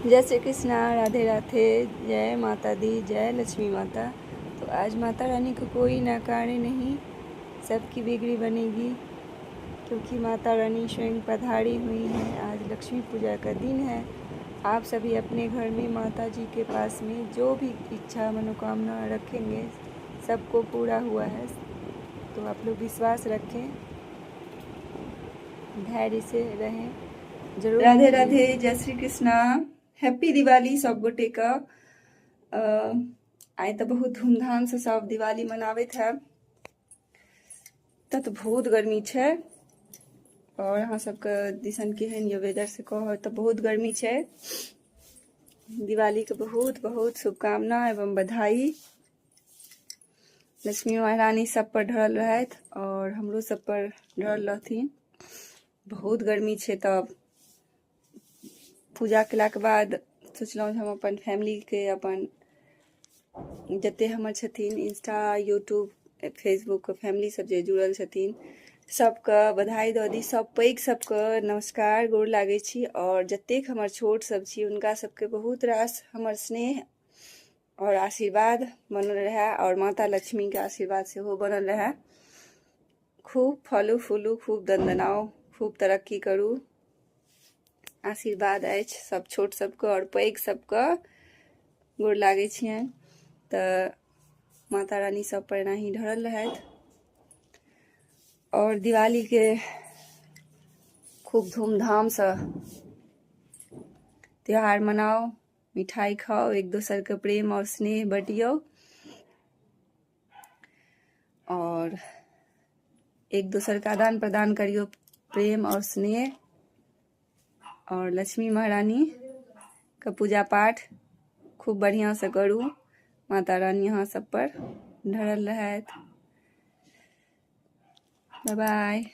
जय श्री कृष्णा, राधे राधे, जय माता दी, जय लक्ष्मी माता। तो आज माता रानी को कोई नकारे नहीं, सबकी बिगड़ी बनेगी, क्योंकि माता रानी स्वयं पधारी हुई हैं। आज लक्ष्मी पूजा का दिन है। आप सभी अपने घर में माता जी के पास में जो भी इच्छा मनोकामना रखेंगे सबको पूरा हुआ है। तो आप लोग विश्वास रखें, धैर्य से रहें, जरूर। राधे राधे, जय श्री कृष्णा, हैप्पी दिवाली सब गोटे का। आइ तो बहुत धूमधाम से सब दिवाली मनावत है। तो बहुत गर्मी है और यहाँ सबके दिसन केहन ये वेदर से कहो तो बहुत गर्मी है। दिवाली के बहुत बहुत शुभकामना एवं बधाई। लक्ष्मी महारानी सब पर ढरल रहत और हमरो सब पर ढरल रहथिन। बहुत गर्मी है, तब पूजा केला के बाद सोचलहुँ हम अपन फैमिली के, अपन जते हमर छथिन इंस्टा यूट्यूब फेसबुक के फैमिली सब जे जुड़ल छथिन सबके बधाई दऽ दी। सब पैघ सबके नमस्कार, गोर लागै छी। और जतेक हमर छोट सब छी हुनका सबके बहुत रास हमर स्नेह और आशीर्वाद बनल रहे, और माता लक्ष्मी के आशीर्वाद सेहो बनल रहे। खूब फलू फूलू, खूब दंदनाओ, खूब तरक्की करू, आशीर्वाद अछि सब छोट सबके और पैघ सबके गोर लागै छियनि। तऽ माता रानी सब पर एनाही ढरल रहथि और दिवाली के खूब धूमधाम से त्योहार मनाओ, मिठाई खाओ, एक दूसर के प्रेम और स्नेह बटियो और एक दूसर का आदान प्रदान करियो प्रेम और स्नेह। और लक्ष्मी महारानी का पूजा पाठ खूब बढ़िया से करू। माता रानी यहाँ सब पर ढरल रहत। Bye bye.